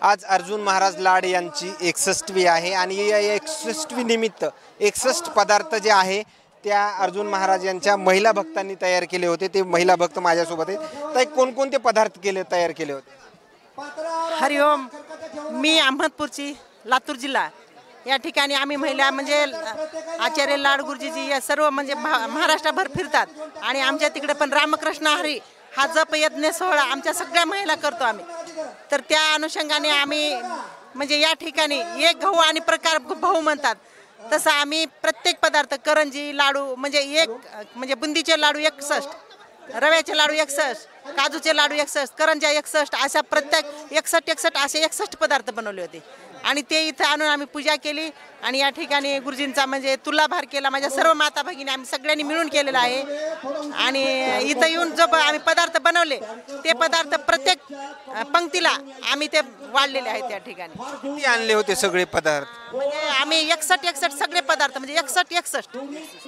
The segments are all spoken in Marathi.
आज अर्जुन महाराज लाड यांची 61वी आहे आणि या 61वी निमित्त 61 पदार्थ जे आहे त्या अर्जुन महाराज यांच्या महिला भक्तांनी तयार केले होते। ते महिला भक्त माझ्यासोबत आहेत। तर कोणकोणते पदार्थ तयार केले होते? हरिओम, मी अहमदपूरची, लातूर जिल्हा या ठिकाणी आम्ही महिला म्हणजे आचार्य लाड गुरुजी या सर्व म्हणजे महाराष्ट्रभर फिरतात आणि आमच्या तिकडे पण रामकृष्ण हरी हा जप यज्ञ सोहळा आमच्या सगळ्या महिला करतो आम्ही। तर त्या अनुषंगाने आम्ही म्हणजे या ठिकाणी एक गहू आणि प्रकार भाऊ म्हणतात तसं आम्ही प्रत्येक पदार्थ करंजी लाडू म्हणजे बुंदीचे लाडू 61, रव्याचे लाडू 61, काजूचे लाडू 61, करंजा 61 अशा प्रत्येक 61 असे 61 पदार्थ बनवले होते आणि ते इथं आणून आम्ही पूजा केली आणि या ठिकाणी गुरुजींचा म्हणजे तुलाभार केला। माझ्या सर्व माता भगिनी आम्ही सगळ्यांनी मिळून केलेला आहे आणि इथं येऊन जो आम्ही पदार्थ बनवले ते पदार्थ प्रत्येक पंक्तीला आम्ही ते वाढलेले आहेत। त्या ठिकाणी किती आणले होते सगळे पदार्थ? म्हणजे आम्ही 61 सगळे पदार्थ म्हणजे 61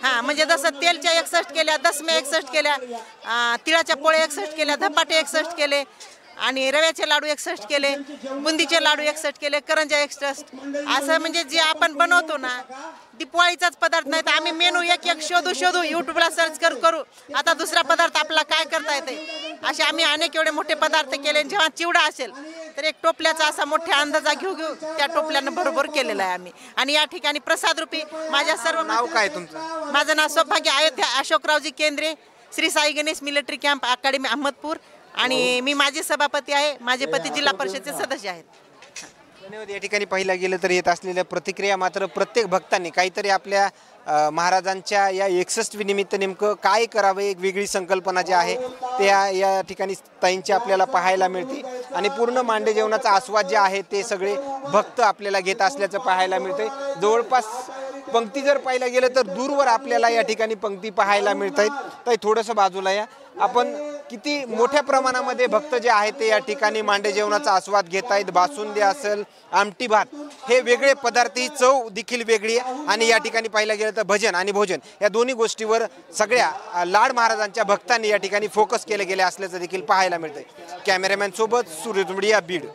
हां, म्हणजे जसं तेलच्या 61 केल्या, दसम्या 61 केल्या, तिळाच्या पोळ्या 61 केल्या, धपाटे 61 केले आणि रव्याचे लाडू 61 केले, बुंदीचे लाडू 61 केले, करंजा 61 असं म्हणजे जे आपण बनवतो ना दिपवाळीचाच पदार्थ नाही तर आम्ही मेनू एक शोधू यूट्यूबला सर्च करू आता दुसरा पदार्थ आपला काय करता येते असे आम्ही अनेक एवढे मोठे पदार्थ केले। जेव्हा चिवडा असेल तर एक टोपल्याचा असा मोठा अंदाजा घेऊ त्या टोपल्यानं बरोबर केलेला आहे आम्ही। आणि या ठिकाणी प्रसाद रूपी माझ्या सर्व नाव काय तुमचं? माझं नाव सौभाग्य Ayodhya Ashokraoji Kendre, Shri Sai Ganesh military camp academy Ahmedpur आणि मी माझे सभापती आहे। माझे पती जिल्हा परिषदेचे सदस्य आहेत। धन्यवाद। या ठिकाणी पाहिला गेलं तर येत असलेल्या प्रतिक्रिया मात्र प्रत्येक भक्तांनी काहीतरी आपल्या महाराजांच्या या 61वी निमित्त नेमकं काय करावे एक वेगळी संकल्पना जी आहे ते या ठिकाणी ताईंची आपल्याला पाहायला मिळते आणि पूर्ण मांडे जेवणाचा आस्वाद जे आहे ते सगळे भक्त आपल्याला घेत असल्याचं पाहायला मिळते। जवळपास पंक्ती जर पाहिलं गेलं तर दूरवर आपल्याला या ठिकाणी पंक्ती पाहायला मिळत आहेत। तर थोडंसं बाजूला या, आपण किती मोठ्या प्रमाणामध्ये भक्त जे आहेत ते या ठिकाणी मांडे जेवणाचा आस्वाद घेत आहेत। बासुंदी असेल, आमटी भात हे वेगळे पदार्थ, ही चव देखील वेगळी आहे आणि या ठिकाणी पाहिलं गेलं तर भजन आणि भोजन या दोन्ही गोष्टीवर सगळ्या लाड महाराजांच्या भक्तांनी या ठिकाणी फोकस केले गेले असल्याचं देखील पाहायला मिळतंय। कॅमेरामॅन सोबत सूर्य जुमडिया, बीड।